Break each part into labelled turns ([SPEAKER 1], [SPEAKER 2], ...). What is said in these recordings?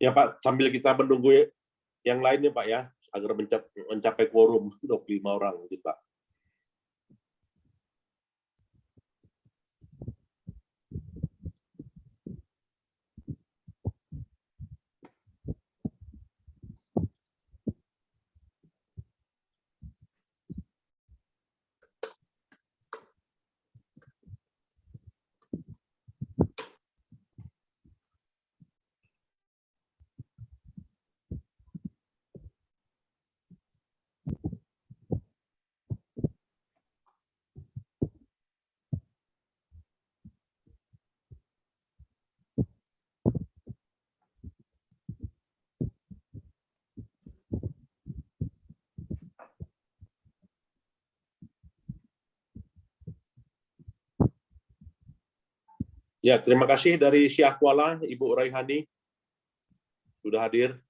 [SPEAKER 1] Ya Pak, sambil kita menunggu yang lainnya Pak ya, agar mencapai quorum 25 orang mungkin Pak. Ya, terima kasih dari Syah Kuala, Ibu Raihani, sudah hadir.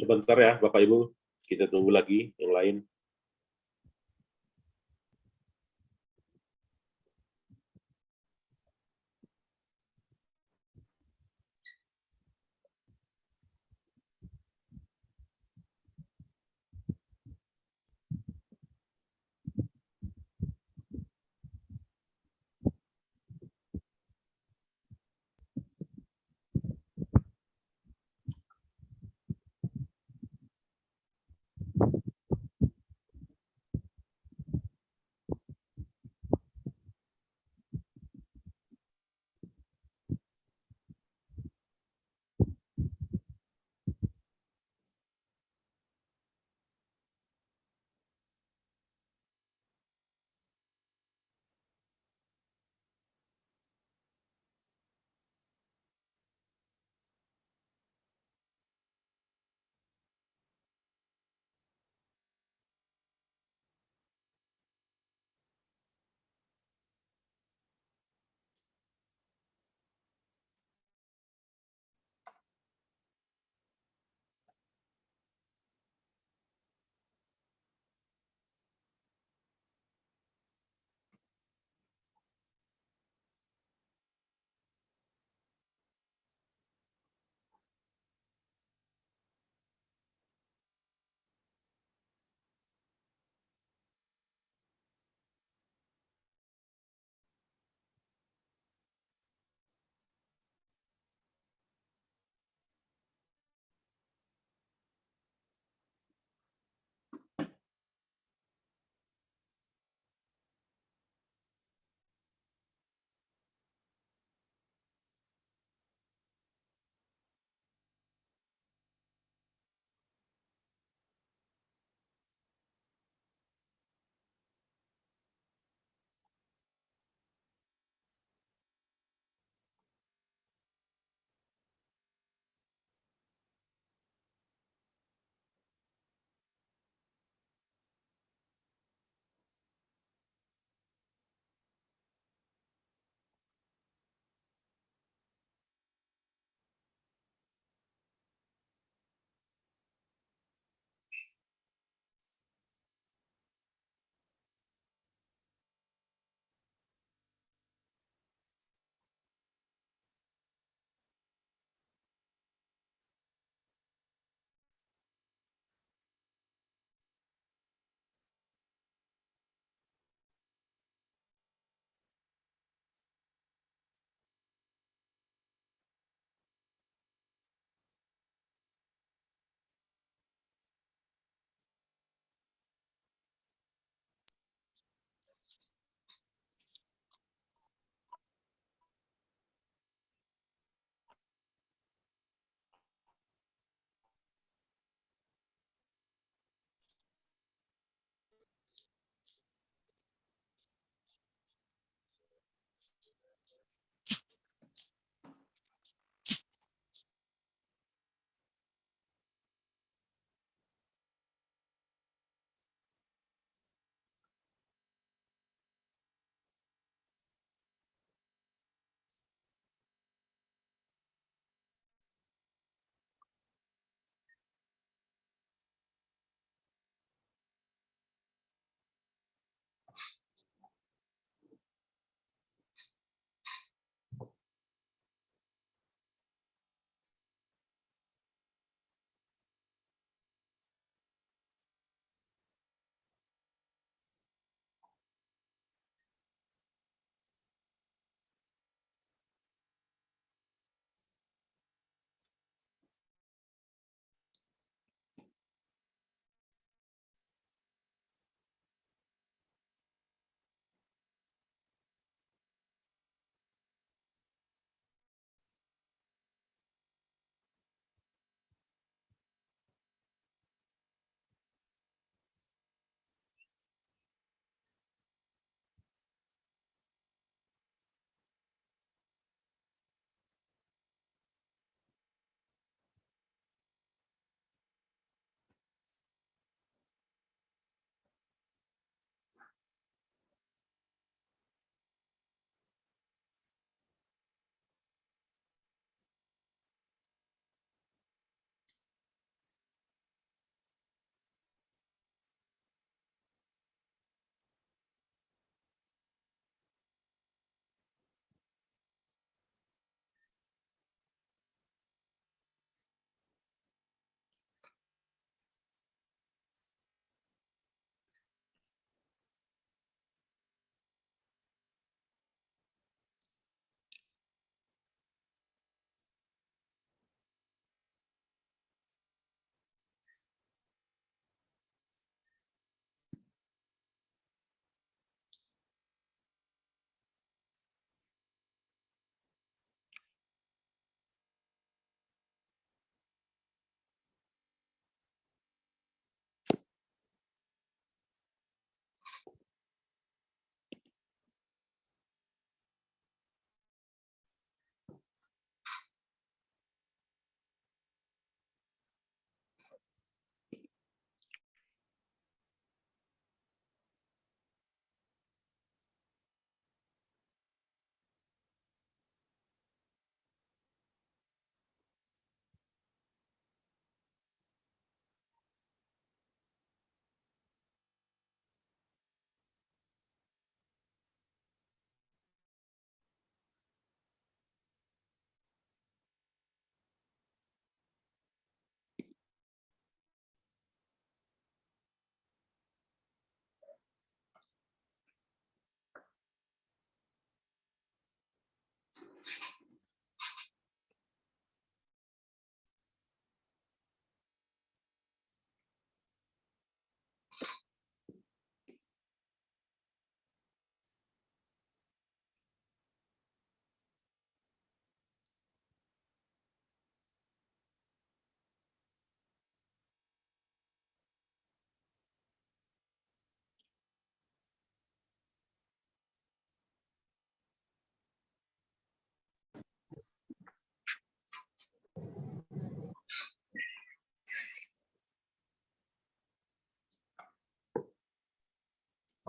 [SPEAKER 1] Sebentar ya, Bapak Ibu. Kita tunggu lagi yang lain.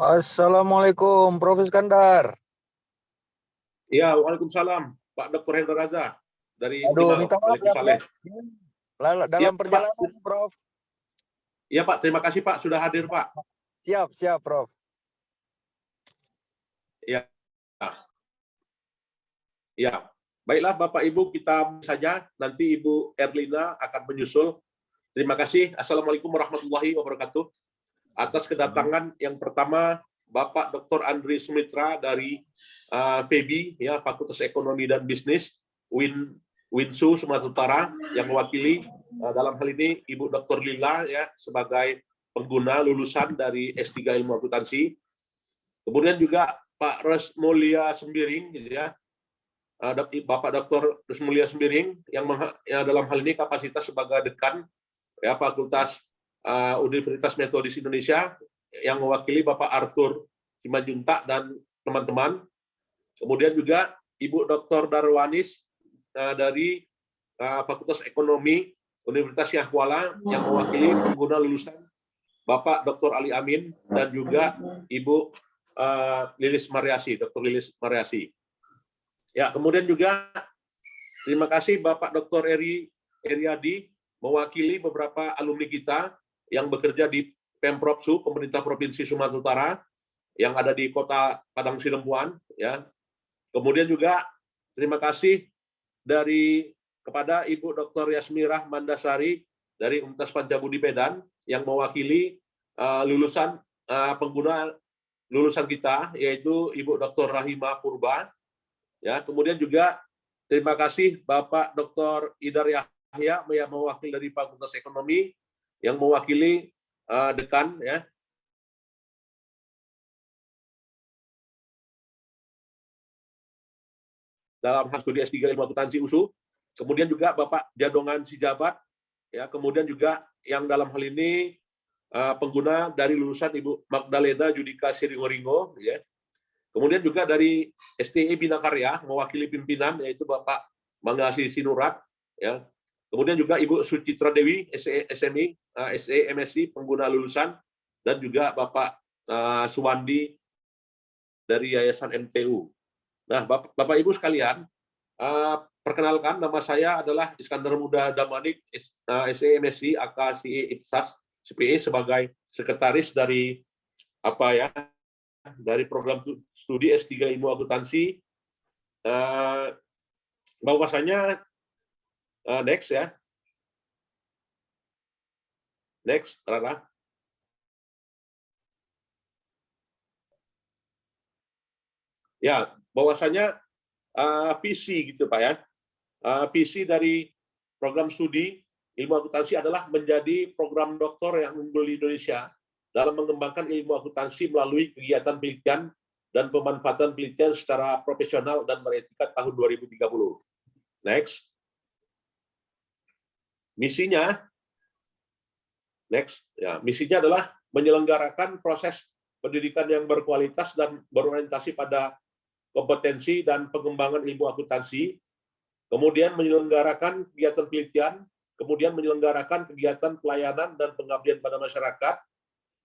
[SPEAKER 2] Assalamualaikum, Prof. Iskandar.
[SPEAKER 1] Ya, Waalaikumsalam, Pak Dr. Hendra Raza dari
[SPEAKER 2] Aduh,
[SPEAKER 1] Unimal,
[SPEAKER 2] minta maaf ya,
[SPEAKER 1] Waalaikumsalam.
[SPEAKER 2] Prof.
[SPEAKER 1] Iya,
[SPEAKER 2] Dalam
[SPEAKER 1] Pak.
[SPEAKER 2] perjalanan, Prof.
[SPEAKER 1] Iya, Pak. Terima kasih, Pak, sudah hadir, Pak.
[SPEAKER 2] Siap, Prof.
[SPEAKER 1] Iya. Ya, baiklah Bapak Ibu, kita saja nanti Ibu Erlina akan menyusul. Terima kasih. Assalamualaikum warahmatullahi wabarakatuh. Atas kedatangan yang pertama Bapak Dr. Andri Sumitra dari PEBI, ya, Fakultas Ekonomi dan Bisnis Winsu Sumatera Utara, yang mewakili dalam hal ini Ibu Dr. Lila, ya, sebagai pengguna lulusan dari S3 Ilmu Akuntansi. Kemudian juga Pak Resmulia Sembiring, gitu ya, Bapak Dr. Resmulia Sembiring yang dalam hal ini kapasitas sebagai dekan, ya, Fakultas Universitas Metodis Indonesia, yang mewakili Bapak Arthur Simanjuntak dan teman-teman. Kemudian juga Ibu Dr. Darwanis dari Fakultas Ekonomi Universitas Syahkuala yang mewakili pengguna lulusan Bapak Dr. Ali Amin dan juga Ibu Lilis Mariasi, Dr. Lilis Mariasi. Ya, kemudian juga terima kasih Bapak Dr. Eriadi mewakili beberapa alumni kita yang bekerja di Pemprovsu, Pemerintah Provinsi Sumatera Utara, yang ada di Kota Padang Sidempuan, ya. Kemudian juga terima kasih kepada Ibu Dr. Yasmirah Mandasari dari Universitas Pancabudi Medan yang mewakili pengguna lulusan kita, yaitu Ibu Dr. Rahima Purba. Ya, kemudian juga terima kasih Bapak Dr. Idar Yahya yang mewakili dari Fakultas Ekonomi, yang mewakili dekan, ya. Dalam hal studi S3 Ilmu Akuntansi USU. Kemudian juga Bapak Jadongan Sijabat, ya, kemudian juga yang dalam hal ini pengguna dari lulusan Ibu Magdalena Judika Siringoringo, ya. Kemudian juga dari STE Bina Karya mewakili pimpinan, yaitu Bapak Mangasi Sinurat, ya. Kemudian juga Ibu Sucitra Dewi SMI, SE MSI pengguna lulusan, dan juga Bapak Suwandi dari Yayasan MTU. Nah, Bapak Ibu sekalian, perkenalkan, nama saya adalah Iskandar Muda Damanik, SE MSI AKSI IPSAS CPE, sebagai sekretaris dari dari program studi S3 Ilmu Akuntansi. Bahwasanya next, ya. Next, Rara. Ya, bahwasanya visi gitu Pak, ya. Visi dari program studi Ilmu Akuntansi adalah menjadi program doktor yang unggul di Indonesia dalam mengembangkan ilmu akuntansi melalui kegiatan penelitian dan pemanfaatan penelitian secara profesional dan beretika tahun 2030. Next. Misinya, next, ya, misinya adalah menyelenggarakan proses pendidikan yang berkualitas dan berorientasi pada kompetensi dan pengembangan ilmu akuntansi, kemudian menyelenggarakan kegiatan penelitian, kemudian menyelenggarakan kegiatan pelayanan dan pengabdian pada masyarakat,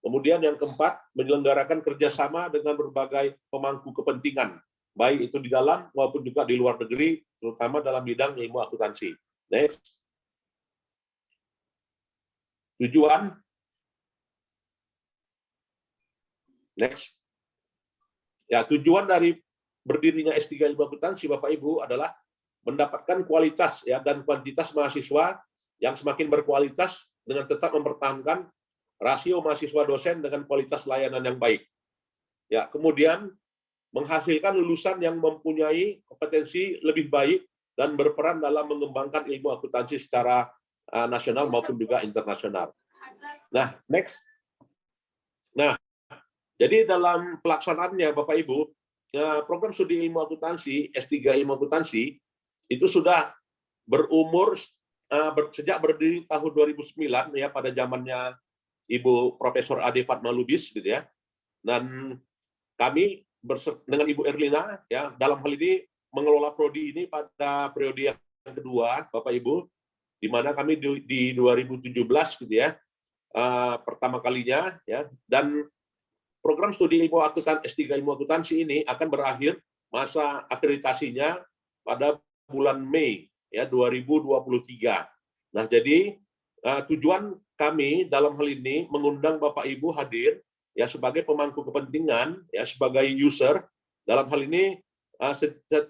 [SPEAKER 1] kemudian yang keempat, menyelenggarakan kerjasama dengan berbagai pemangku kepentingan, baik itu di dalam maupun juga di luar negeri, terutama dalam bidang ilmu akuntansi. Next. Tujuan. Next. Ya, tujuan dari berdirinya S3 Ilmu Akuntansi, Bapak Ibu, adalah mendapatkan kualitas, ya, dan kuantitas mahasiswa yang semakin berkualitas dengan tetap mempertahankan rasio mahasiswa dosen dengan kualitas layanan yang baik. Ya, kemudian menghasilkan lulusan yang mempunyai kompetensi lebih baik dan berperan dalam mengembangkan ilmu akuntansi secara nasional maupun juga internasional. Nah, next. Nah, jadi dalam pelaksanaannya Bapak Ibu, program studi ilmu akuntansi, S3 Ilmu Akuntansi, itu sudah berumur sejak berdiri tahun 2009, ya, pada zamannya Ibu Profesor Ade Fatma Lubis, gitu ya. Dan kami dengan Ibu Erlina, ya, dalam hal ini mengelola prodi ini pada periode yang kedua, Bapak Ibu, di mana kami di 2017, gitu ya, pertama kalinya, ya. Dan program studi ilmu akuntansi S3 ilmu akuntansi ini akan berakhir masa akreditasinya pada bulan Mei ya 2023. Nah, jadi tujuan kami dalam hal ini mengundang Bapak Ibu hadir ya sebagai pemangku kepentingan ya sebagai user dalam hal ini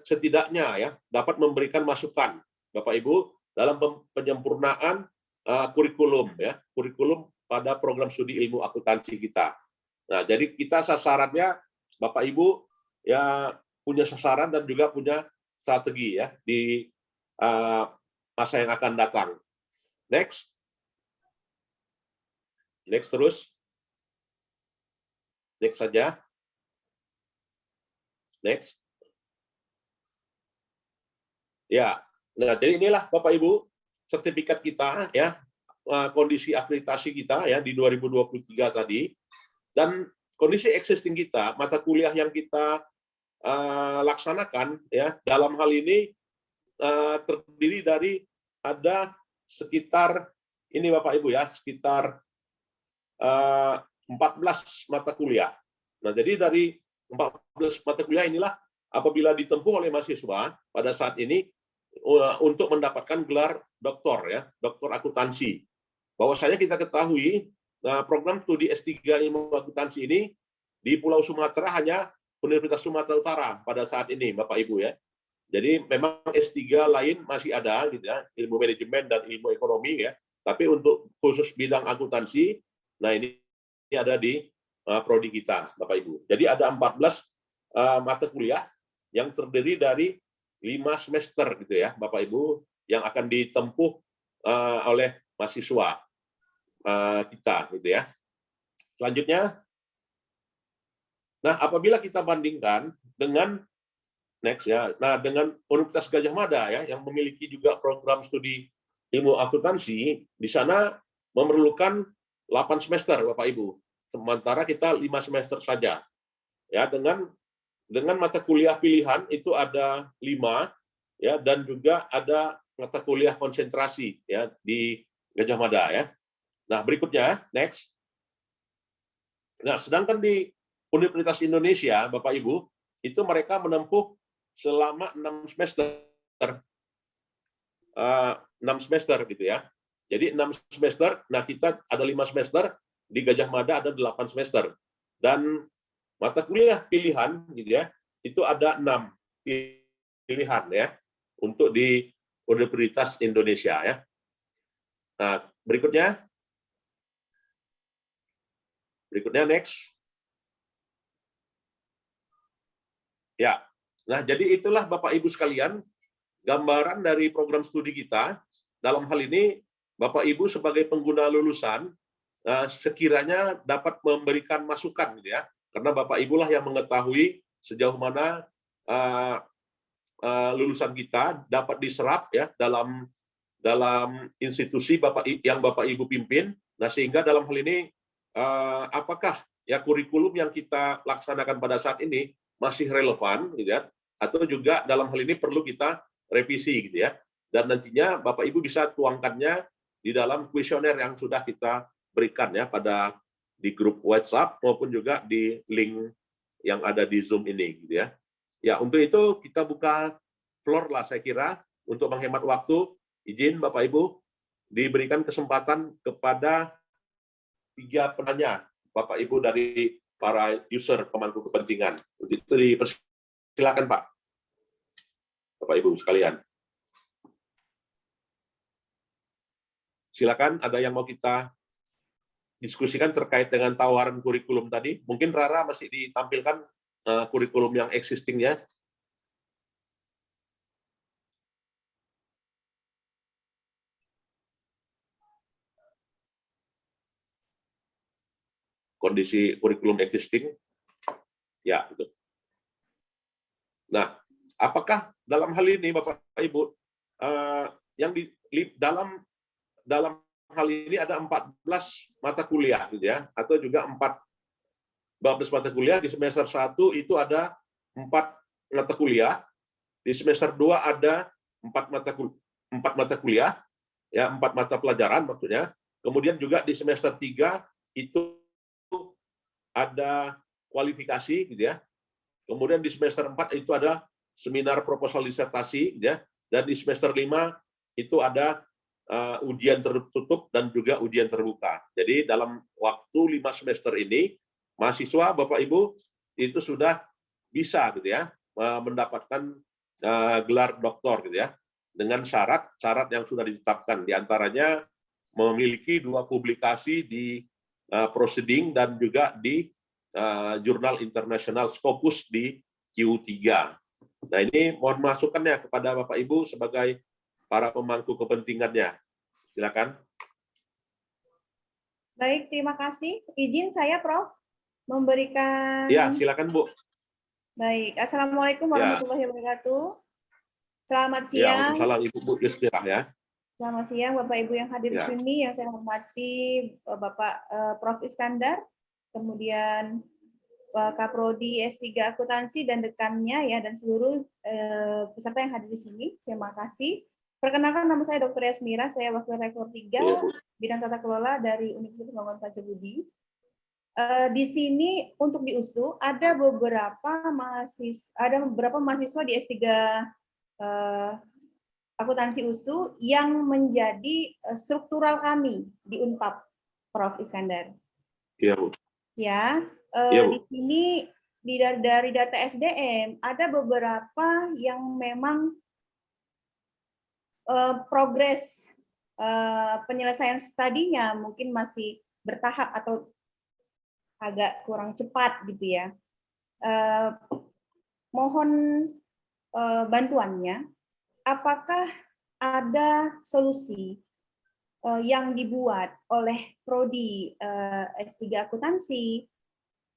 [SPEAKER 1] setidaknya ya dapat memberikan masukan Bapak Ibu dalam penyempurnaan kurikulum ya, kurikulum pada program studi ilmu akuntansi kita. Nah, jadi kita sasarannya Bapak Ibu ya punya sasaran dan juga punya strategi ya di masa yang akan datang. Next. Next terus. Next saja. Next. Ya. Nah, jadi inilah Bapak Ibu sertifikat kita ya, kondisi akreditasi kita ya di 2023 tadi. Dan kondisi existing kita, mata kuliah yang kita laksanakan ya dalam hal ini terdiri dari ada sekitar ini Bapak Ibu ya sekitar 14 mata kuliah. Nah, jadi dari 14 mata kuliah inilah apabila ditempuh oleh mahasiswa pada saat ini untuk mendapatkan gelar doktor ya, doktor akuntansi. Bahwasanya kita ketahui program studi S3 ilmu akuntansi ini di Pulau Sumatera hanya Universitas Sumatera Utara pada saat ini, Bapak Ibu ya. Jadi memang S3 lain masih ada gitu ya, ilmu manajemen dan ilmu ekonomi ya. Tapi untuk khusus bidang akuntansi, nah ini ada di prodi kita, Bapak Ibu. Jadi ada 14 mata kuliah yang terdiri dari 5 semester gitu ya, Bapak Ibu, yang akan ditempuh oleh mahasiswa kita gitu ya. Selanjutnya, nah apabila kita bandingkan dengan next ya, nah dengan Universitas Gadjah Mada ya yang memiliki juga program studi ilmu akuntansi, di sana memerlukan 8 semester Bapak Ibu. Sementara kita 5 semester saja. Ya, dengan mata kuliah pilihan itu ada 5 ya dan juga ada mata kuliah konsentrasi ya di Gadjah Mada ya. Nah, berikutnya, next. Nah, sedangkan di Universitas Indonesia, Bapak Ibu, itu mereka menempuh selama 6 semester. 6 semester gitu ya. Jadi 6 semester, nah kita ada 5 semester, di Gadjah Mada ada 8 semester. Dan mata kuliah pilihan gitu ya, itu ada 6 pilihan ya untuk di Universitas Indonesia ya. Nah, berikutnya next. Ya. Nah, jadi itulah Bapak Ibu sekalian gambaran dari program studi kita. Dalam hal ini Bapak Ibu sebagai pengguna lulusan sekiranya dapat memberikan masukan gitu ya. Karena Bapak Ibu lah yang mengetahui sejauh mana lulusan kita dapat diserap ya dalam institusi yang Bapak Ibu pimpin. Nah, sehingga dalam hal ini apakah ya kurikulum yang kita laksanakan pada saat ini masih relevan gitu ya, atau juga dalam hal ini perlu kita revisi gitu ya. Dan nantinya Bapak Ibu bisa tuangkannya di dalam kuesioner yang sudah kita berikan ya pada di grup WhatsApp maupun juga di link yang ada di Zoom ini gitu ya. Ya, untuk itu kita buka floor lah saya kira untuk menghemat waktu. Izin Bapak Ibu diberikan kesempatan kepada 3 penanya Bapak Ibu dari para user pemangku kepentingan. Untuk itu dipersilakan Pak. Bapak Ibu sekalian. Silakan, ada yang mau kita diskusikan terkait dengan tawaran kurikulum tadi. Mungkin Rara masih ditampilkan kurikulum yang existing-nya. Kondisi kurikulum existing. Ya, betul. Nah, apakah dalam hal ini Bapak Ibu yang di dalam hal ini ada 14 mata kuliah gitu ya, atau juga 14 mata kuliah. Di semester 1 itu ada 4 mata kuliah, di semester 2 ada 4 mata kuliah ya, 4 mata pelajaran maksudnya. Kemudian juga di semester 3 itu ada kualifikasi gitu ya. Kemudian di semester 4 itu ada seminar proposal disertasi gitu ya. Dan di semester 5 itu ada ujian tertutup dan juga ujian terbuka. Jadi dalam waktu 5 semester ini mahasiswa Bapak Ibu itu sudah bisa gitu ya mendapatkan gelar doktor gitu ya dengan syarat-syarat yang sudah ditetapkan, diantaranya memiliki 2 publikasi di Proceeding dan juga di jurnal internasional Scopus di Q3. Nah, ini mohon masukannya kepada Bapak Ibu sebagai para pemangku kepentingannya. Silakan.
[SPEAKER 3] Baik, terima kasih. Izin saya, Prof, memberikan...
[SPEAKER 1] Ya, silakan, Bu.
[SPEAKER 3] Baik, Assalamualaikum warahmatullahi wabarakatuh. Selamat
[SPEAKER 1] Ya,
[SPEAKER 3] siang.
[SPEAKER 1] waalaikumsalam Ibu Bu Yusmirah ya.
[SPEAKER 3] Selamat siang, Bapak Ibu yang hadir di
[SPEAKER 1] Ya.
[SPEAKER 3] sini. Yang saya hormati Bapak Prof. Iskandar, kemudian Pak Kaprodi S3 Akuntansi dan dekannya ya, dan seluruh peserta yang hadir di sini. Terima kasih. Perkenalkan, nama saya Dr. Yasmira, saya Wakil Rektor 3 Bidang Tata Kelola dari Universitas Pembangunan Pancabudi. Di sini untuk di USU ada beberapa mahasiswa di S3 akuntansi USU yang menjadi struktural kami di Unpad, Prof. Iskandar.
[SPEAKER 1] Iya, Bu.
[SPEAKER 3] Ya,
[SPEAKER 1] Iya, Bu.
[SPEAKER 3] di sini dari data SDM ada beberapa yang memang progres penyelesaian studinya mungkin masih bertahap atau agak kurang cepat gitu ya. Mohon bantuannya. Apakah ada solusi yang dibuat oleh Prodi S3 Akuntansi,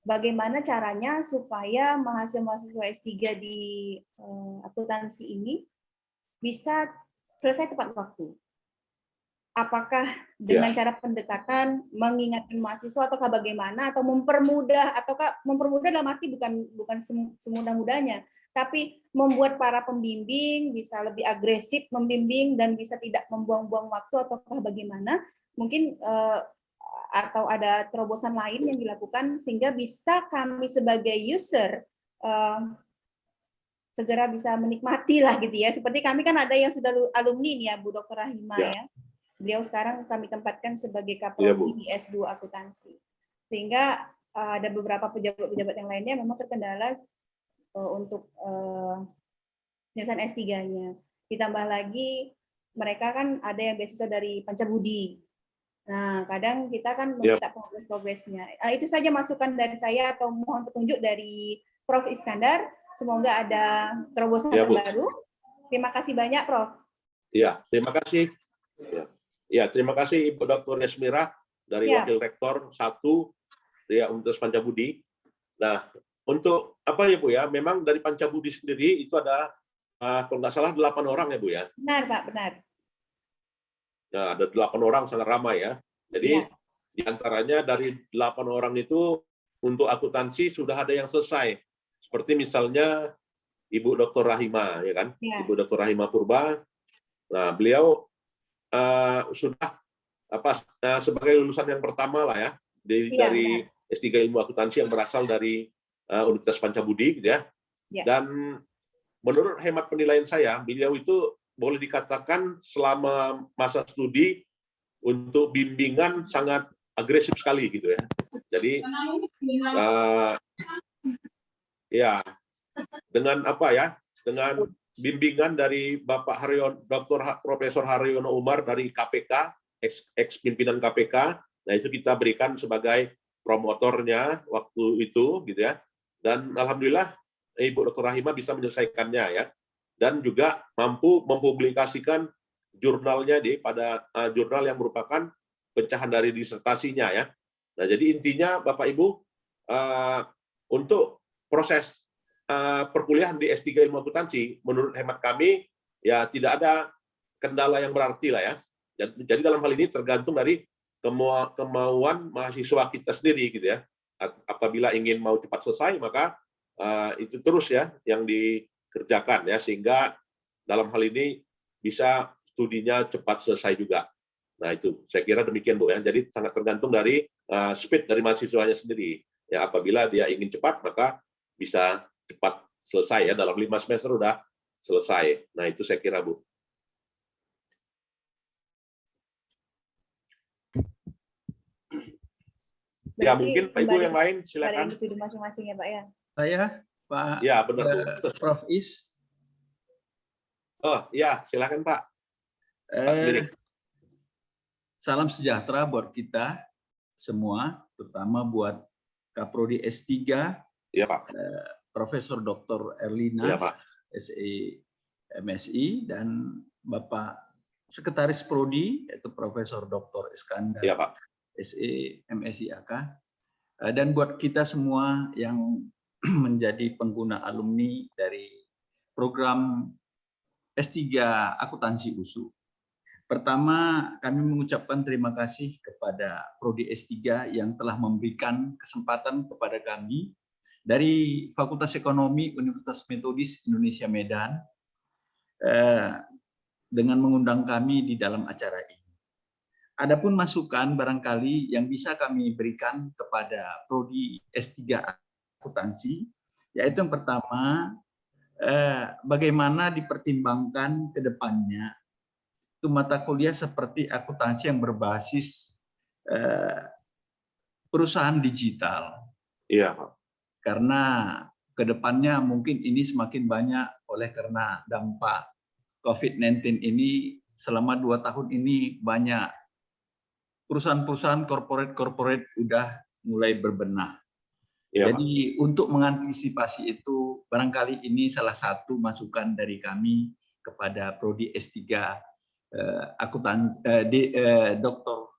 [SPEAKER 3] bagaimana caranya supaya mahasiswa-mahasiswa S3 di akuntansi ini bisa selesai tepat waktu? Apakah dengan cara pendekatan mengingatkan mahasiswa ataukah bagaimana, atau mempermudah, ataukah mempermudah dalam arti bukan semudah-mudahnya, tapi membuat para pembimbing bisa lebih agresif membimbing dan bisa tidak membuang-buang waktu, ataukah bagaimana? Mungkin atau ada terobosan lain yang dilakukan sehingga bisa kami sebagai user segera bisa menikmati lah gitu ya. Seperti kami kan ada yang sudah alumni nih ya, Bu Dr. Rahima ya. Beliau sekarang kami tempatkan sebagai Kaprodi di S2 Akuntansi. Sehingga ada beberapa pejabat-pejabat yang lainnya memang terkendala untuk penyelesaian S3-nya. Ditambah lagi mereka kan ada yang beasiswa dari Pancabudi. Nah, kadang kita kan meminta progres-progresnya. Itu saja masukan dari saya atau mohon petunjuk dari Prof. Iskandar. Semoga ada terobosan terbaru. Terima kasih banyak, Prof.
[SPEAKER 1] Iya, terima kasih. Ya, terima kasih Ibu Dr. Yasmira dari Wakil Rektor 1 ya, Universitas Pancabudi. Nah, untuk apa ya Bu ya? Memang dari Pancabudi sendiri itu ada kalau nggak salah 8 orang ya Bu ya.
[SPEAKER 3] Benar Pak, benar.
[SPEAKER 1] Nah, ada 8 orang, sangat ramai ya. Jadi diantaranya dari 8 orang itu untuk akuntansi sudah ada yang selesai. Seperti misalnya Ibu Dr. Rahima ya kan, Ibu Dr. Rahima Purba. Nah, beliau sudah sebagai lulusan yang pertama lah ya dari S3 Ilmu Akuntansi yang berasal dari Universitas Pancabudi gitu ya. Dan menurut hemat penilaian saya, beliau itu boleh dikatakan selama masa studi untuk bimbingan sangat agresif sekali gitu ya. Jadi ya dengan apa ya, dengan bimbingan dari Bapak Dr. Profesor Haryono Umar dari KPK, ex-pimpinan KPK. Nah, itu kita berikan sebagai promotornya waktu itu gitu ya. Dan alhamdulillah Ibu Dr. Rahima bisa menyelesaikannya ya. Dan juga mampu mempublikasikan jurnalnya pada jurnal yang merupakan pecahan dari disertasinya ya. Nah, jadi intinya Bapak Ibu untuk proses perkuliahan di S3 Ilmu Akuntansi, menurut hemat kami, ya tidak ada kendala yang berarti lah ya. Jadi dalam hal ini tergantung dari kemauan mahasiswa kita sendiri gitu ya. Apabila ingin mau cepat selesai, maka itu terus ya yang dikerjakan ya, sehingga dalam hal ini bisa studinya cepat selesai juga. Nah itu saya kira demikian Bu ya. Jadi sangat tergantung dari speed dari mahasiswanya sendiri. Ya, apabila dia ingin cepat, maka bisa cepat selesai ya, dalam 5 semester udah selesai. Nah, itu saya kira, Bu. Ya,
[SPEAKER 3] Berarti
[SPEAKER 1] mungkin Pak Ibu
[SPEAKER 3] kembali
[SPEAKER 1] yang lain,
[SPEAKER 3] pada
[SPEAKER 1] silakan.
[SPEAKER 3] individu masing-masing ya Pak ya.
[SPEAKER 4] Saya, Pak
[SPEAKER 1] Ya, benar, Bu.
[SPEAKER 4] Prof. Is.
[SPEAKER 1] Oh, ya, silakan Pak. Pak Smirik.
[SPEAKER 4] Salam sejahtera buat kita semua, terutama buat Kaprodi S3,
[SPEAKER 1] Ya, Pak.
[SPEAKER 4] Profesor Dr. Erlina,
[SPEAKER 1] Ya, Pak.
[SPEAKER 4] SE MSI, dan Bapak Sekretaris Prodi, yaitu Profesor Dr. Iskandar,
[SPEAKER 1] Ya, Pak.
[SPEAKER 4] SE MSI AK, dan buat kita semua yang menjadi pengguna alumni dari program S3 Akuntansi USU. Pertama, kami mengucapkan terima kasih kepada Prodi S3 yang telah memberikan kesempatan kepada kami dari Fakultas Ekonomi Universitas Metodis Indonesia Medan dengan mengundang kami di dalam acara ini. Adapun masukan barangkali yang bisa kami berikan kepada Prodi S3 Akuntansi, yaitu yang pertama, bagaimana dipertimbangkan ke depannya itu mata kuliah seperti akuntansi yang berbasis perusahaan digital.
[SPEAKER 1] Iya, Pak.
[SPEAKER 4] Karena ke depannya mungkin ini semakin banyak oleh karena dampak COVID-19 ini. Selama 2 tahun ini banyak perusahaan-perusahaan corporate udah mulai berbenah.
[SPEAKER 1] Iya,
[SPEAKER 4] Jadi untuk mengantisipasi itu, barangkali ini salah satu masukan dari kami kepada Prodi S3 Doktor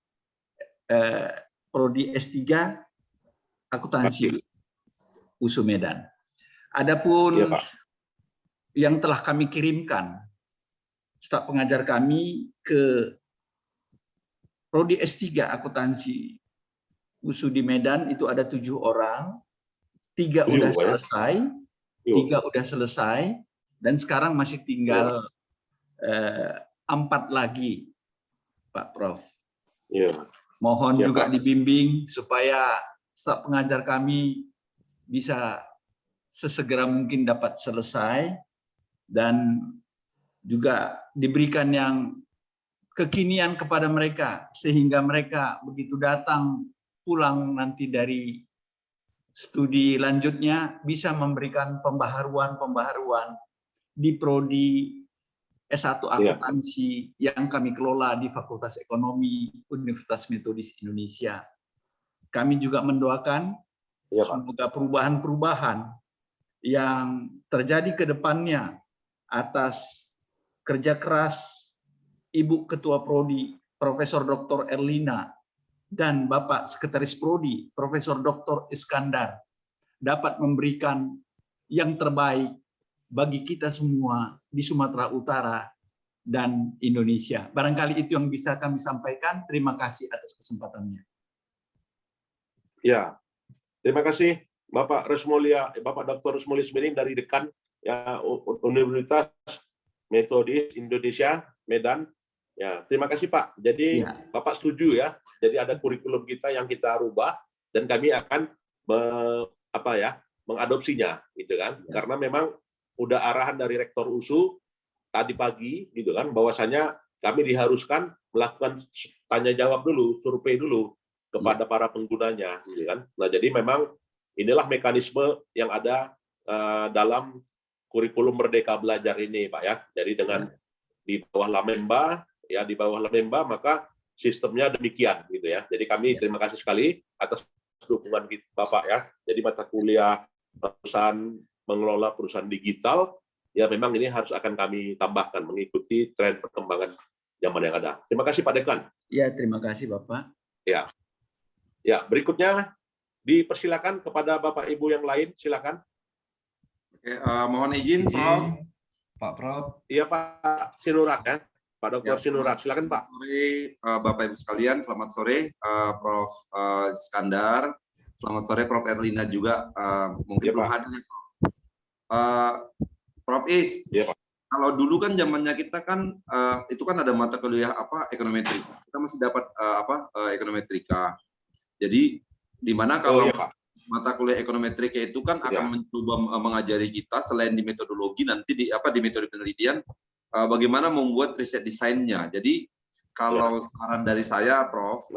[SPEAKER 4] Prodi S3 Akuntansi USU Medan. Adapun
[SPEAKER 1] ya, Pak.
[SPEAKER 4] yang telah kami kirimkan staf pengajar kami ke Prodi S3 Akuntansi USU di Medan itu ada 7 orang, 3 udah selesai, 3 udah selesai, dan sekarang masih tinggal 4 lagi, Pak Prof.
[SPEAKER 1] Ya.
[SPEAKER 4] Mohon
[SPEAKER 1] Ya,
[SPEAKER 4] juga
[SPEAKER 1] Pak.
[SPEAKER 4] dibimbing supaya staf pengajar kami bisa sesegera mungkin dapat selesai dan juga diberikan yang kekinian kepada mereka sehingga mereka begitu datang pulang nanti dari studi lanjutnya bisa memberikan pembaharuan di prodi S1 Akuntansi yang kami kelola di Fakultas Ekonomi Universitas Metodis Indonesia. Kami juga mendoakan semoga perubahan-perubahan yang terjadi ke depannya atas kerja keras Ibu Ketua Prodi, Profesor Dr. Erlina, dan Bapak Sekretaris Prodi, Profesor Dr. Iskandar, dapat memberikan yang terbaik bagi kita semua di Sumatera Utara dan Indonesia. Barangkali itu yang bisa kami sampaikan. Terima kasih atas kesempatannya.
[SPEAKER 1] Ya, terima kasih Bapak Dr. Rusmuli Smiring dari Dekan ya, Universitas Metodis Indonesia Medan. Ya, terima kasih Pak. Jadi Bapak setuju ya. Jadi ada kurikulum kita yang kita rubah dan kami akan mengadopsinya, gitu kan? Ya. Karena memang udah arahan dari Rektor USU tadi pagi, gitu kan? Bahwasanya kami diharuskan melakukan tanya jawab dulu, survei dulu kepada para penggunanya, gitu kan? Nah, jadi memang inilah mekanisme yang ada dalam kurikulum Merdeka Belajar ini, Pak ya. Jadi dengan di bawah Lamemba, ya di bawah Lamemba, maka sistemnya demikian, gitu ya. Jadi kami terima kasih sekali atas dukungan Bapak ya. Jadi mata kuliah perusahaan mengelola perusahaan digital, ya memang ini harus akan kami tambahkan mengikuti tren perkembangan zaman yang ada. Terima kasih Pak Dekan.
[SPEAKER 4] Ya, terima kasih Bapak.
[SPEAKER 1] Ya, ya berikutnya dipersilakan kepada Bapak Ibu yang lain, silakan.
[SPEAKER 5] Oke, mohon izin, Prof.
[SPEAKER 6] Pak Prof.
[SPEAKER 1] Iya Pak Sinurat ya, Pak Dr. Sinurat, silakan Pak.
[SPEAKER 5] Selamat sore Bapak Ibu sekalian, selamat sore Prof. Iskandar, selamat sore Prof. Erlina juga, mungkin
[SPEAKER 1] Ya,
[SPEAKER 5] belum
[SPEAKER 1] Pak.
[SPEAKER 5] hadir. Prof. Is,
[SPEAKER 1] Ya, Pak.
[SPEAKER 5] kalau dulu kan zamannya kita kan itu kan ada mata kuliah ekonometrika. Kita masih dapat ekonometrika. Jadi di mana kalau
[SPEAKER 1] ya, Pak.
[SPEAKER 5] mata kuliah ekonometrika itu kan akan mencoba mengajari kita selain di metodologi nanti di metode penelitian bagaimana membuat riset desainnya. Jadi kalau saran dari saya, Prof,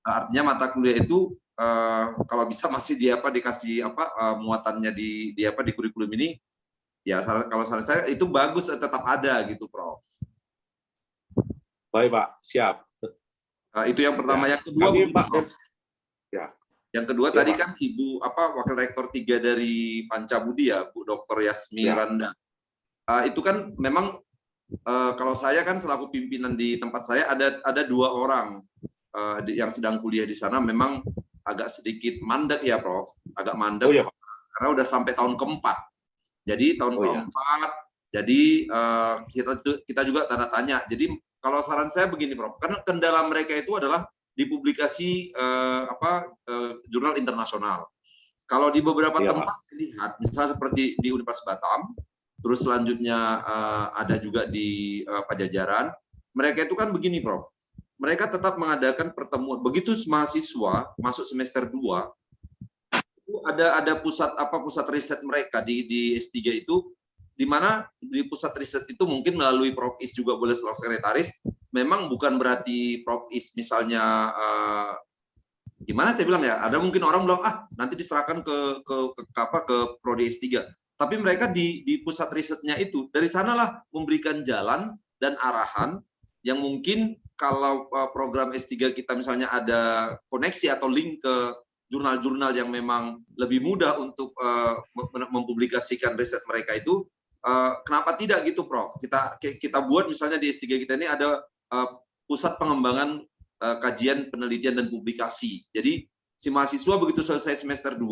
[SPEAKER 5] artinya mata kuliah itu kalau bisa masih dikasih muatannya di kurikulum ini, ya kalau saran saya itu bagus tetap ada gitu, Prof.
[SPEAKER 1] Baik, Pak. Siap.
[SPEAKER 5] Itu yang pertama. Yang kedua,
[SPEAKER 1] Pak.
[SPEAKER 5] Yang kedua tadi kan Ibu Wakil Rektor 3 dari Pancabudi ya, Bu Dr. Yasmi Randa. Itu kan memang kalau saya kan selaku pimpinan di tempat saya ada 2 orang yang sedang kuliah di sana, memang agak sedikit mandek ya, Prof. Agak mandek karena udah sampai tahun keempat. Jadi tahun keempat, jadi kita juga tanda tanya. Jadi kalau saran saya begini, Prof, karena kendala mereka itu adalah di publikasi jurnal internasional. Kalau di beberapa tempat saya lihat, misalnya seperti di Universitas Batam, terus selanjutnya ada juga di Pajajaran, mereka itu kan begini, Prof. Mereka tetap mengadakan pertemuan. Begitu mahasiswa masuk semester 2, itu ada pusat riset mereka di S3 itu, di mana di pusat riset itu mungkin melalui Prof Is juga boleh selaku sekretaris. Memang bukan berarti Prof Is misalnya gimana saya bilang ya, ada mungkin orang bilang nanti diserahkan ke prodi S3. Tapi mereka di pusat risetnya itu, dari sanalah memberikan jalan dan arahan yang mungkin kalau program S3 kita misalnya ada koneksi atau link ke jurnal-jurnal yang memang lebih mudah untuk mempublikasikan riset mereka itu, kenapa tidak gitu, Prof? Kita buat misalnya di S3 kita ini ada pusat pengembangan kajian, penelitian, dan publikasi. Jadi si mahasiswa begitu selesai semester 2,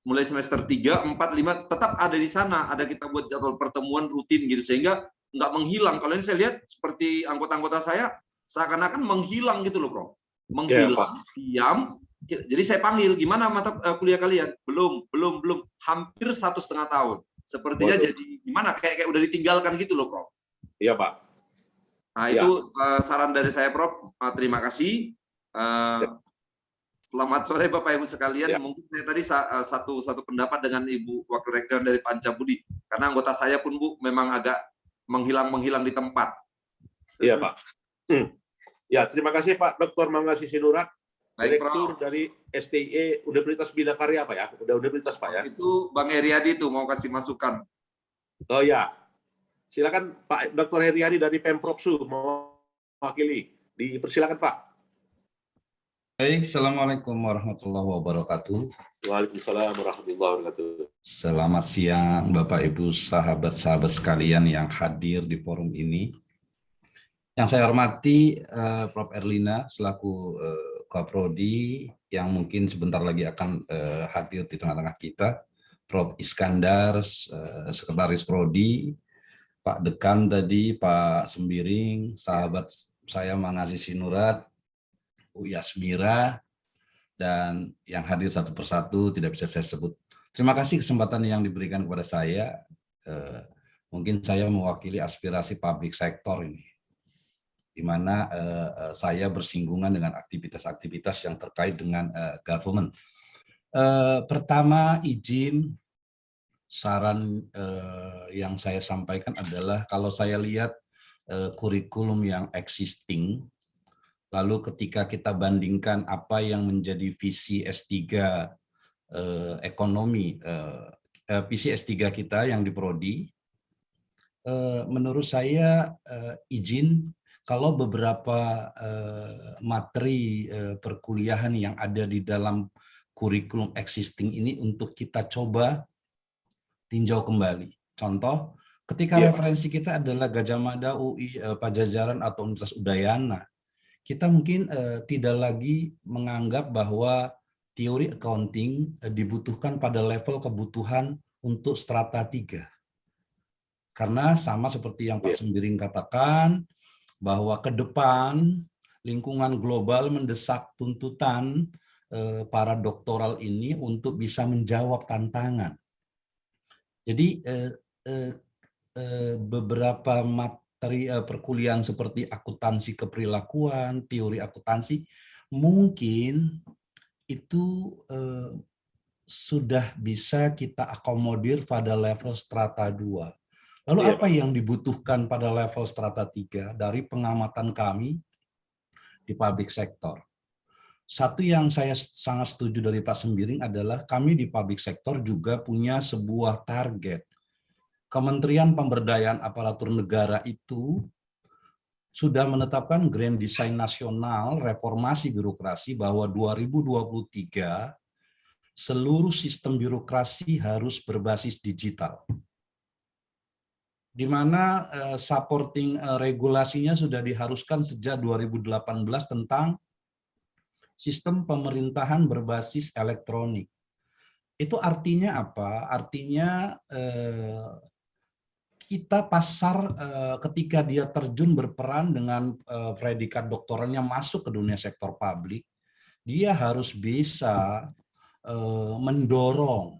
[SPEAKER 5] mulai semester 3, 4, 5, tetap ada di sana. Ada kita buat jadwal pertemuan rutin gitu, sehingga nggak menghilang. Kalau ini saya lihat seperti anggota-anggota saya, seakan-akan menghilang gitu loh, Prof. Menghilang, diam. Jadi saya panggil, gimana mata kuliah kalian? Belum. Hampir 1,5 tahun. Sepertinya jadi gimana? Kayak udah ditinggalkan gitu loh, Prof.
[SPEAKER 1] Iya, Pak.
[SPEAKER 5] Nah, itu saran dari saya, Prof. Terima kasih. Selamat sore, Bapak Ibu sekalian. Mungkin saya tadi satu pendapat dengan Ibu Wakil Rektor dari Pancabudi. Karena anggota saya pun, Bu, memang agak menghilang di tempat.
[SPEAKER 1] Iya, Pak. Ya, terima kasih Pak Dr. Mangasi Sinurat, Direktur dari STIE Universitas Bina Karya, Pak ya. Udah universitas, Pak ya.
[SPEAKER 5] Itu Bang Heriadi tuh mau kasih masukan.
[SPEAKER 1] Oh ya. Silakan Pak Dr. Heriadi dari Pemprov Su mewakili. Dipersilakan, Pak.
[SPEAKER 6] Baik, Assalamualaikum warahmatullahi wabarakatuh.
[SPEAKER 1] Waalaikumsalam warahmatullahi wabarakatuh.
[SPEAKER 6] Selamat siang Bapak Ibu sahabat-sahabat sekalian yang hadir di forum ini. Yang saya hormati Prof Erlina selaku Kaprodi yang mungkin sebentar lagi akan hadir di tengah-tengah kita. Prof Iskandar, Sekretaris Prodi, Pak Dekan tadi, Pak Sembiring, sahabat saya Mangasi Sinurat, Bu Yasmira, dan yang hadir satu persatu tidak bisa saya sebut. Terima kasih kesempatan yang diberikan kepada saya. Mungkin saya mewakili aspirasi public sector ini, di mana saya bersinggungan dengan aktivitas-aktivitas yang terkait dengan government. Pertama, izin saran yang saya sampaikan adalah kalau saya lihat kurikulum yang existing, lalu ketika kita bandingkan apa yang menjadi visi S3 ekonomi, visi S3 kita yang di Prodi, menurut saya izin kalau beberapa materi perkuliahan yang ada di dalam kurikulum existing ini untuk kita coba tinjau kembali. Contoh, ketika referensi kita adalah Gajah Mada, UI, Pajajaran, atau Universitas Udayana, kita mungkin tidak lagi menganggap bahwa teori accounting dibutuhkan pada level kebutuhan untuk strata 3. Karena sama seperti yang Pak Sembiring katakan, bahwa ke depan lingkungan global mendesak tuntutan para doktoral ini untuk bisa menjawab tantangan. Jadi beberapa materi perkuliahan seperti akuntansi keperilakuan, teori akuntansi, mungkin itu sudah bisa kita akomodir pada level strata 2. Lalu
[SPEAKER 1] Iya,
[SPEAKER 6] apa
[SPEAKER 1] Pak.
[SPEAKER 6] yang dibutuhkan pada level strata 3 dari pengamatan kami di public sector? Satu yang saya sangat setuju dari Pak Sembiring adalah kami di public sector juga punya sebuah target. Kementerian Pemberdayaan Aparatur Negara itu sudah menetapkan Grand Design Nasional Reformasi Birokrasi bahwa 2023 seluruh sistem birokrasi harus berbasis digital. Di mana supporting regulasinya sudah diharuskan sejak 2018 tentang sistem pemerintahan berbasis elektronik. Itu artinya apa? Artinya kita pasar ketika dia terjun berperan dengan predikat doktoralnya masuk ke dunia sektor publik, dia harus bisa mendorong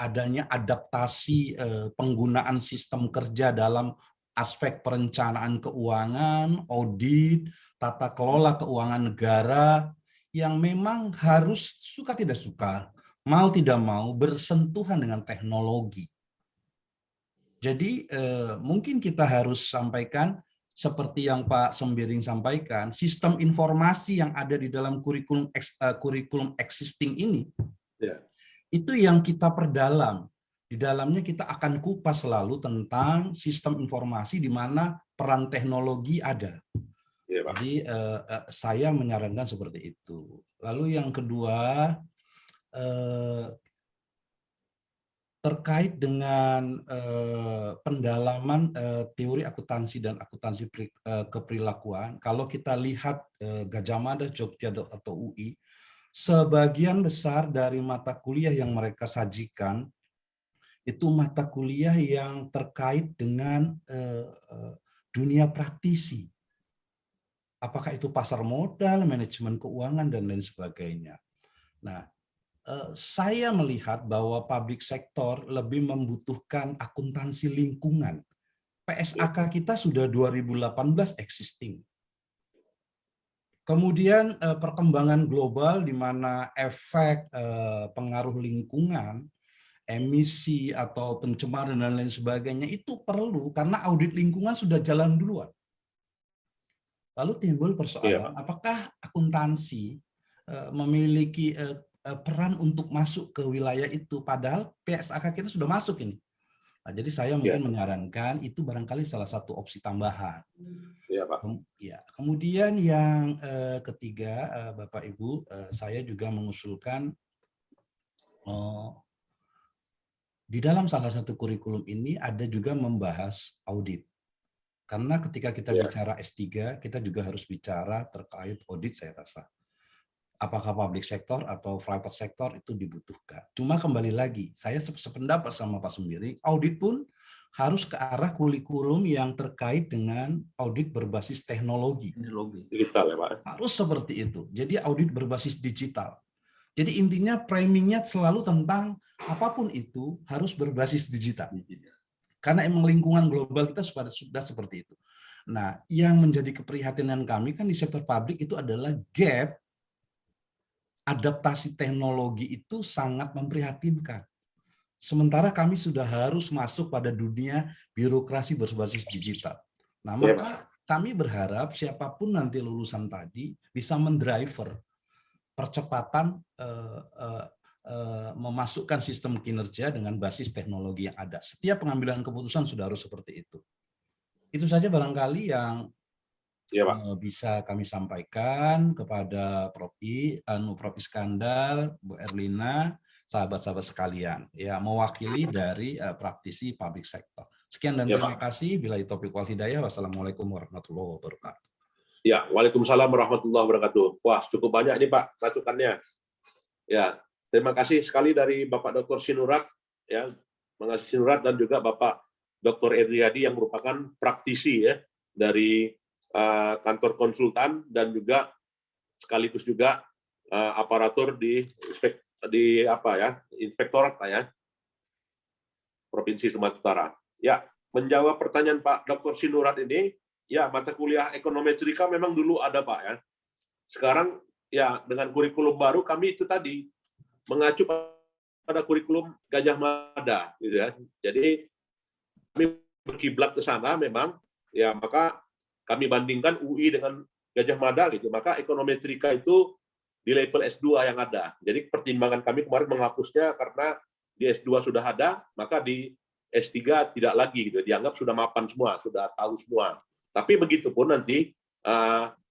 [SPEAKER 6] adanya adaptasi penggunaan sistem kerja dalam aspek perencanaan keuangan, audit, tata kelola keuangan negara yang memang harus suka tidak suka, mau tidak mau bersentuhan dengan teknologi. Jadi mungkin kita harus sampaikan seperti yang Pak Sembiring sampaikan, sistem informasi yang ada di dalam kurikulum existing ini,
[SPEAKER 1] Ya.
[SPEAKER 6] itu yang kita perdalam. Di dalamnya kita akan kupas selalu tentang sistem informasi di mana peran teknologi ada.
[SPEAKER 1] Iya, Pak.
[SPEAKER 6] Jadi saya menyarankan seperti itu. Lalu yang kedua, terkait dengan pendalaman teori akuntansi dan akuntansi keperilakuan, kalau kita lihat Gajah Mada, Jogja atau UI, sebagian besar dari mata kuliah yang mereka sajikan itu mata kuliah yang terkait dengan dunia praktisi. Apakah itu pasar modal, manajemen keuangan, dan lain sebagainya. Nah, saya melihat bahwa public sector lebih membutuhkan akuntansi lingkungan. PSAK kita sudah 2018 existing. Kemudian perkembangan global di mana efek pengaruh lingkungan, emisi atau pencemaran dan lain sebagainya itu perlu karena audit lingkungan sudah jalan duluan. Lalu timbul persoalan, apakah akuntansi memiliki peran untuk masuk ke wilayah itu, padahal PSAK kita sudah masuk ini. Nah, jadi saya mungkin menyarankan itu barangkali salah satu opsi tambahan.
[SPEAKER 1] Iya, Pak.
[SPEAKER 6] Ya, kemudian yang ketiga, Bapak Ibu, saya juga mengusulkan di dalam salah satu kurikulum ini ada juga membahas audit. Karena ketika kita bicara S3, kita juga harus bicara terkait audit, saya rasa. Apakah public sector atau private sector itu dibutuhkan. Cuma kembali lagi, saya sependapat sama Pak Sembiring, audit pun harus ke arah kurikulum yang terkait dengan audit berbasis teknologi.
[SPEAKER 1] Digital ya, Pak.
[SPEAKER 6] Harus seperti itu. Jadi audit berbasis digital. Jadi intinya framingnya selalu tentang apapun itu harus berbasis digital. Karena emang lingkungan global kita sudah seperti itu. Nah, yang menjadi keprihatinan kami kan di sektor publik itu adalah gap adaptasi teknologi itu sangat memprihatinkan. Sementara kami sudah harus masuk pada dunia birokrasi berbasis digital. Nah, maka kami berharap siapapun nanti lulusan tadi bisa mendriver percepatan memasukkan sistem kinerja dengan basis teknologi yang ada. Setiap pengambilan keputusan sudah harus seperti itu. Itu saja barangkali yang bisa kami sampaikan kepada Prof. Iskandar, Bu Erlina, sahabat-sahabat sekalian, ya mewakili dari praktisi public sector. Sekian dan terima kasih. Billahi taufiq wal hidayah. Wassalamualaikum warahmatullahi wabarakatuh.
[SPEAKER 1] Ya, waalaikumsalam warahmatullahi wabarakatuh. Wah, cukup banyak nih Pak masukannya. Ya, terima kasih sekali dari Bapak Dr. Sinurat, ya, mengasih Sinurat dan juga Bapak Dr. Edriadi yang merupakan praktisi ya dari kantor konsultan dan juga sekaligus juga aparatur di inspektorat ya Provinsi Sumatera Utara. Ya, menjawab pertanyaan Pak Dr. Sinurat ini, ya mata kuliah ekonometrika memang dulu ada Pak ya. Sekarang ya dengan kurikulum baru kami itu tadi mengacu pada kurikulum Gajah Mada, gitu ya. Jadi kami berkiblat ke sana memang, ya maka kami bandingkan UI dengan Gajah Mada gitu. Maka ekonometrika itu di level S2 yang ada. Jadi pertimbangan kami kemarin menghapusnya karena di S2 sudah ada, maka di S3 tidak lagi gitu. Dianggap sudah mapan semua, sudah tahu semua. Tapi begitu pun nanti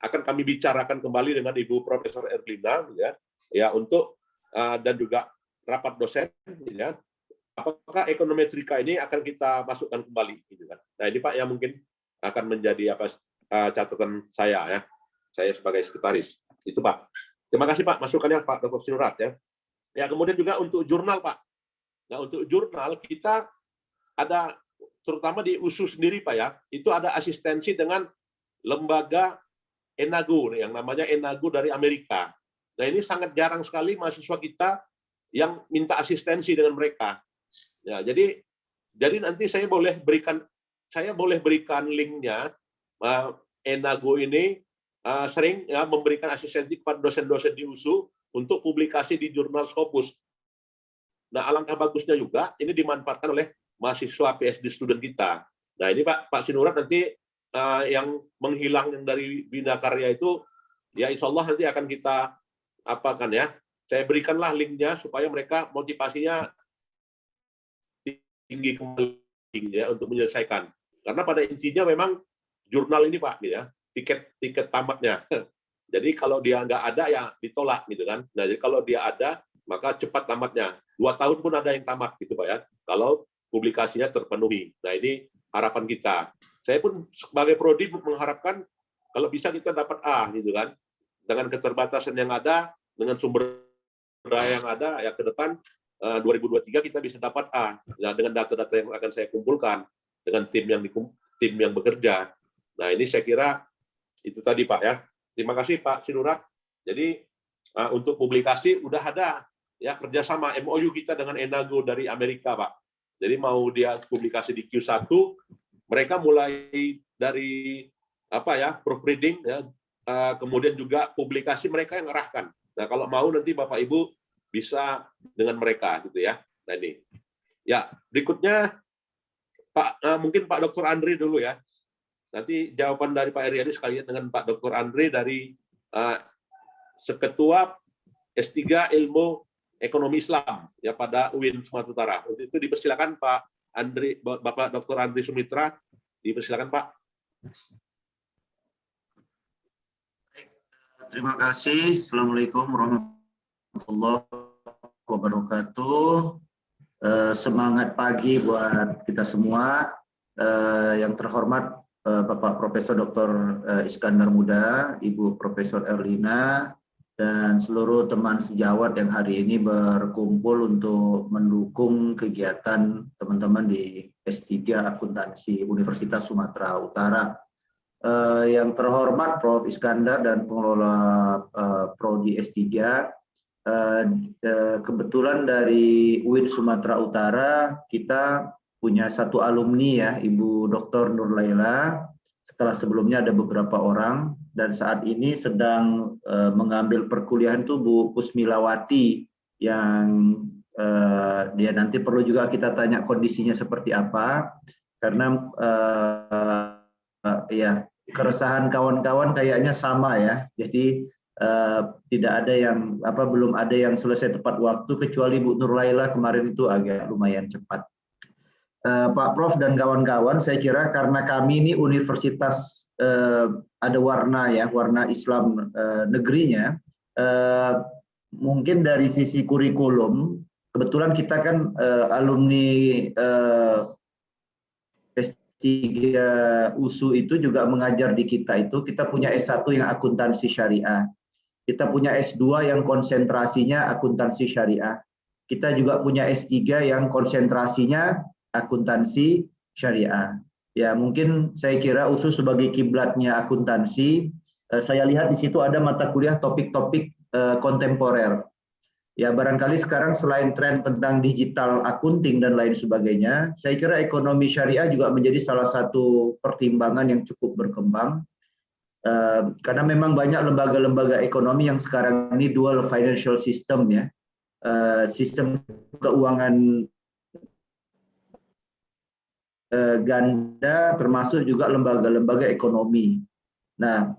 [SPEAKER 1] akan kami bicarakan kembali dengan Ibu Profesor Erlina ya untuk dan juga rapat dosen ya. Apakah ekonometrika ini akan kita masukkan kembali gitu kan. Nah, ini Pak yang mungkin akan menjadi catatan saya ya. Saya sebagai sekretaris. Itu Pak. Terima kasih Pak masukannya Pak Dr. Sinurat ya. Ya, kemudian juga untuk jurnal Pak. Nah, untuk jurnal kita ada terutama di USU sendiri Pak ya, itu ada asistensi dengan lembaga ENAGO yang namanya ENAGO dari Amerika. Nah, ini sangat jarang sekali mahasiswa kita yang minta asistensi dengan mereka. Ya, jadi nanti saya boleh berikan linknya. ENAGO ini sering ya memberikan asistensi kepada dosen-dosen di USU untuk publikasi di jurnal Scopus. Nah, alangkah bagusnya juga ini dimanfaatkan oleh mahasiswa PhD student kita. Nah, ini Pak Sinurat nanti yang menghilang dari Bina Karya itu ya insya Allah nanti akan kita apakan ya. Saya berikanlah linknya supaya mereka motivasinya tinggi kembali ya untuk menyelesaikan. Karena pada intinya memang jurnal ini Pak ya, tiket tamatnya. Jadi kalau dia nggak ada ya ditolak gitu kan. Nah, jadi kalau dia ada maka cepat tamatnya. 2 tahun pun ada yang tamat gitu Pak ya. Kalau publikasinya terpenuhi. Nah, ini harapan kita. Saya pun sebagai prodi mengharapkan kalau bisa kita dapat A gitu kan. Dengan keterbatasan yang ada, dengan sumber daya yang ada ya ke depan 2023 kita bisa dapat A. Nah, dengan data-data yang akan saya kumpulkan dengan tim yang bekerja. Nah, ini saya kira itu tadi Pak ya. Terima kasih Pak Sinurat. Jadi untuk publikasi udah ada ya kerjasama MOU kita dengan ENAGO dari Amerika Pak. Jadi mau dia publikasi di Q1, mereka mulai dari proofreading ya, kemudian juga publikasi mereka yang ngarahkan. Nah, kalau mau nanti Bapak Ibu bisa dengan mereka gitu ya. Nah, ini. Ya, berikutnya Pak mungkin Pak Dr. Andri dulu ya. Nanti jawaban dari Pak Eryadi sekalian dengan Pak Dr. Andri dari Seketua S3 Ilmu Ekonomi Islam ya pada UIN Sumatera Utara. Untuk itu dipersilakan Pak Andri, Bapak Dr. Andri Sumitra, dipersilakan Pak.
[SPEAKER 7] Terima kasih. Assalamualaikum warahmatullahi wabarakatuh. Semangat pagi buat kita semua. Yang terhormat Bapak Profesor Dr. Iskandar Muda, Ibu Profesor Erlina, dan seluruh teman sejawat yang hari ini berkumpul untuk mendukung kegiatan teman-teman di S3 Akuntansi Universitas Sumatera Utara. Yang terhormat Prof. Iskandar dan pengelola Prodi S3, kebetulan dari UIN Sumatera Utara kita punya satu alumni ya, Ibu Dr. Nur Laila. Setelah sebelumnya ada beberapa orang, dan saat ini sedang mengambil perkuliahan itu Bu Kusmilawati yang dia nanti perlu juga kita tanya kondisinya seperti apa, karena ya keresahan kawan-kawan kayaknya sama ya. Jadi tidak ada yang belum ada yang selesai tepat waktu kecuali Bu Nur Laila kemarin itu agak lumayan cepat. Pak Prof dan kawan-kawan, saya kira karena kami ini universitas ada warna ya, warna Islam negerinya, mungkin dari sisi kurikulum, kebetulan kita kan alumni S3 USU itu juga mengajar di kita punya S1 yang akuntansi syariah, kita punya S2 yang konsentrasinya akuntansi syariah, kita juga punya S3 yang konsentrasinya akuntansi syariah. Ya, mungkin saya kira USU sebagai kiblatnya akuntansi, saya lihat di situ ada mata kuliah topik-topik kontemporer. Ya, barangkali sekarang selain tren tentang digital accounting dan lain sebagainya, saya kira ekonomi syariah juga menjadi salah satu pertimbangan yang cukup berkembang. Karena memang banyak lembaga-lembaga ekonomi yang sekarang ini dual financial system ya. sistem keuangan ganda, termasuk juga lembaga-lembaga ekonomi. Nah,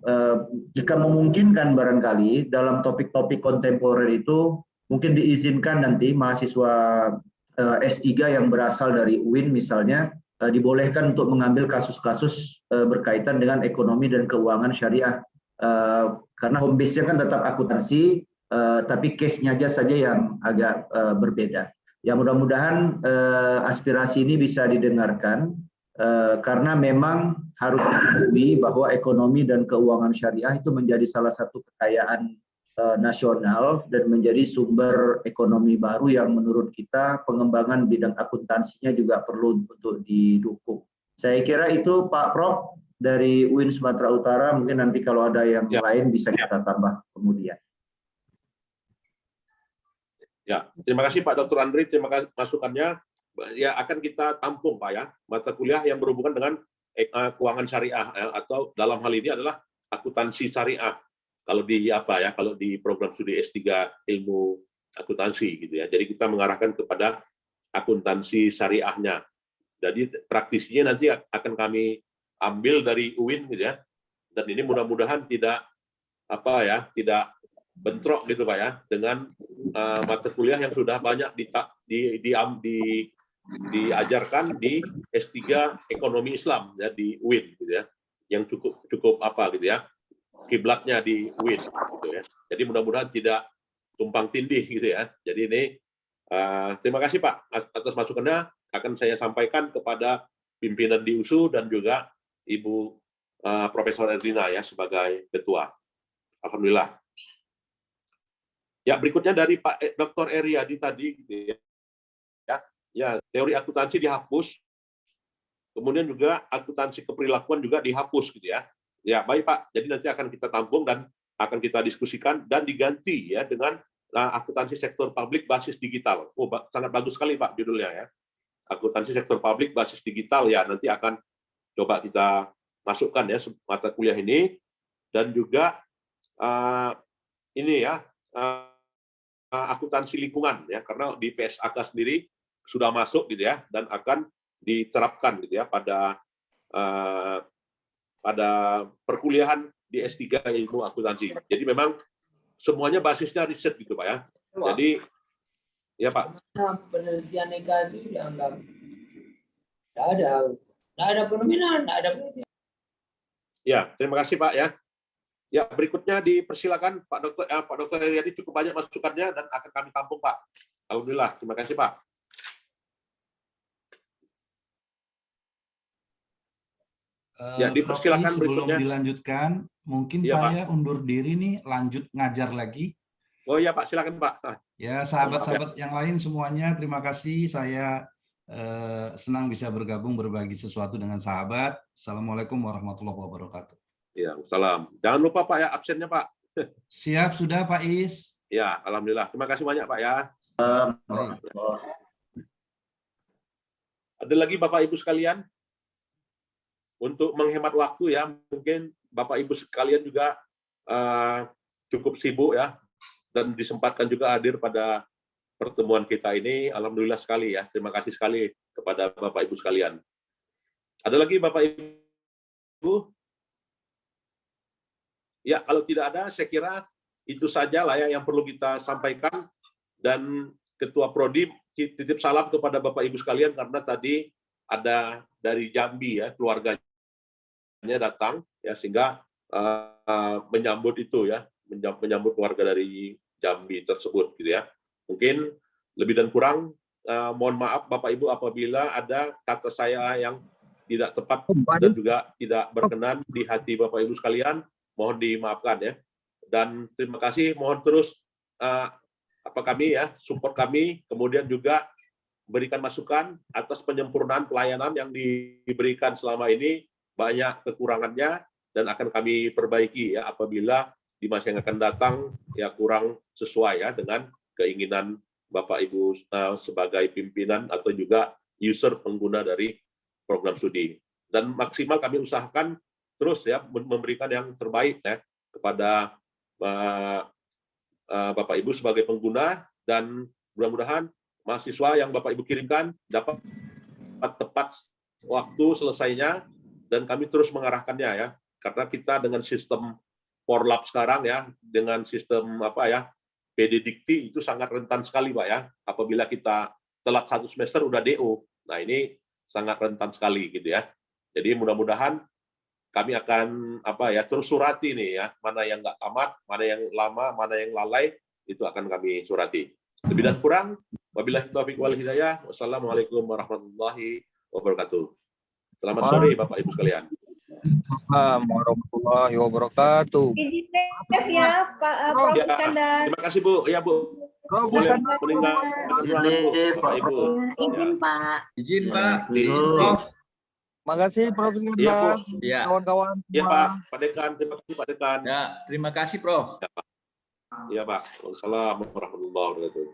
[SPEAKER 7] jika memungkinkan barangkali dalam topik-topik kontemporer itu mungkin diizinkan nanti mahasiswa S3 yang berasal dari UIN misalnya dibolehkan untuk mengambil kasus-kasus berkaitan dengan ekonomi dan keuangan syariah. Karena home base-nya kan tetap akuntansi, tapi case-nya saja yang agak berbeda. Ya mudah-mudahan aspirasi ini bisa didengarkan karena memang harus diketahui bahwa ekonomi dan keuangan syariah itu menjadi salah satu kekayaan nasional dan menjadi sumber ekonomi baru yang menurut kita pengembangan bidang akuntansinya juga perlu untuk didukung. Saya kira itu Pak Prof dari UIN Sumatera Utara, mungkin nanti kalau ada yang lain bisa kita tambah kemudian.
[SPEAKER 1] Ya, terima kasih Pak Dr. Andri, terima kasih masukannya. Ya, akan kita tampung Pak ya, mata kuliah yang berhubungan dengan keuangan syariah atau dalam hal ini adalah akuntansi syariah. Kalau di kalau di program studi S3 ilmu akuntansi gitu ya. Jadi kita mengarahkan kepada akuntansi syariahnya. Jadi praktisinya nanti akan kami ambil dari UIN gitu ya. Dan ini mudah-mudahan tidak tidak bentrok gitu Pak ya dengan mata kuliah yang sudah banyak diajarkan di S3 Ekonomi Islam ya di UIN gitu ya. Yang cukup gitu ya. Kiblatnya di UIN gitu ya. Jadi mudah-mudahan tidak tumpang tindih gitu ya. Jadi ini terima kasih Pak atas masukannya, akan saya sampaikan kepada pimpinan di USU dan juga Ibu Profesor Erlina ya sebagai ketua. Alhamdulillah. Ya, berikutnya dari Pak Dr. Eriadi tadi gitu ya. Ya, teori akuntansi dihapus. Kemudian juga akuntansi keperilakuan juga dihapus gitu ya. Ya, baik Pak. Jadi nanti akan kita tampung dan akan kita diskusikan dan diganti ya dengan akuntansi sektor publik basis digital. Oh, sangat bagus sekali Pak judulnya ya. Akuntansi sektor publik basis digital ya, nanti akan coba kita masukkan ya mata kuliah ini, dan juga ini ya akuntansi lingkungan ya, karena di PSAK sendiri sudah masuk gitu ya dan akan diterapkan gitu ya pada perkuliahan di S3 ilmu akuntansi. Jadi memang semuanya basisnya riset gitu Pak ya. Jadi ya Pak.
[SPEAKER 8] Penelitian negatif dianggap tidak ada penemuan, tidak ada penelitian.
[SPEAKER 1] Ya, terima kasih Pak ya. Ya, berikutnya dipersilakan Pak Dr. Eriadi, cukup banyak masukannya dan akan kami tampung Pak. Alhamdulillah, terima kasih Pak. Ya, dipersilakan
[SPEAKER 6] sebelum
[SPEAKER 1] berikutnya.
[SPEAKER 6] Dilanjutkan, mungkin
[SPEAKER 1] Ya,
[SPEAKER 6] saya undur diri nih, lanjut ngajar lagi.
[SPEAKER 1] Oh iya Pak, silakan Pak.
[SPEAKER 6] Ya, sahabat-sahabat yang lain semuanya, terima kasih. Saya senang bisa bergabung berbagi sesuatu dengan sahabat. Assalamualaikum warahmatullahi wabarakatuh.
[SPEAKER 1] Ya, salam. Jangan lupa Pak ya absennya Pak.
[SPEAKER 6] Siap sudah Pak Is.
[SPEAKER 1] Ya, alhamdulillah. Terima kasih banyak Pak ya. Ada lagi Bapak Ibu sekalian? Untuk menghemat waktu ya, mungkin Bapak Ibu sekalian juga cukup sibuk ya, dan disempatkan juga hadir pada pertemuan kita ini. Alhamdulillah sekali ya. Terima kasih sekali kepada Bapak Ibu sekalian. Ada lagi Bapak Ibu? Ya, kalau tidak ada, saya kira itu saja lah ya yang perlu kita sampaikan. Dan Ketua Prodi titip salam kepada Bapak Ibu sekalian karena tadi ada dari Jambi ya, keluarganya datang ya, sehingga menyambut itu ya, menyambut keluarga dari Jambi tersebut gitu ya. Mungkin lebih dan kurang mohon maaf Bapak Ibu apabila ada kata saya yang tidak tepat dan juga tidak berkenan di hati Bapak Ibu sekalian, mohon dimaafkan ya. Dan terima kasih, mohon terus kami ya, support kami, kemudian juga berikan masukan atas penyempurnaan pelayanan yang diberikan selama ini. Banyak kekurangannya dan akan kami perbaiki ya apabila di masa yang akan datang ya kurang sesuai ya dengan keinginan Bapak Ibu sebagai pimpinan atau juga user pengguna dari program studi. Dan maksimal kami usahakan terus ya memberikan yang terbaik ya kepada Bapak Ibu sebagai pengguna dan mudah-mudahan mahasiswa yang Bapak Ibu kirimkan dapat tepat waktu selesainya, dan kami terus mengarahkannya ya, karena kita dengan sistem Porlab sekarang ya, dengan sistem PD Dikti itu sangat rentan sekali Pak ya, apabila kita telat 1 semester udah DO. Nah ini sangat rentan sekali gitu ya. Jadi mudah-mudahan kami akan terus surati nih ya, mana yang nggak tamat, mana yang lama, mana yang lalai, itu akan kami surati. Lebih dan kurang, wabillahi taufiq wal hidayah. Wassalamualaikum warahmatullahi wabarakatuh. Selamat sore Bapak Ibu sekalian.
[SPEAKER 2] Assalamualaikum warahmatullahi wabarakatuh.
[SPEAKER 3] Izin Dev ya, Pak Prof.
[SPEAKER 1] Ya,
[SPEAKER 3] Iskandar.
[SPEAKER 1] terima kasih Bu. Ya Bu.
[SPEAKER 2] Prof.
[SPEAKER 1] Boleh
[SPEAKER 2] Iskandar.
[SPEAKER 1] meninggalkan Bu, Bapak Ibu.
[SPEAKER 3] Izin Pak.
[SPEAKER 4] Izin Pak.
[SPEAKER 7] Izin.
[SPEAKER 4] Prof.
[SPEAKER 2] Makasih Prof.
[SPEAKER 1] Iya Bu.
[SPEAKER 2] Iskandar.
[SPEAKER 4] Ya.
[SPEAKER 2] Kawan-kawan.
[SPEAKER 1] Iya Pak. Pak Dekan. Terima kasih Pak Dekan.
[SPEAKER 4] Ya, terima kasih Prof.
[SPEAKER 1] Iya Pak. Wassalamualaikum warahmatullahi wabarakatuh.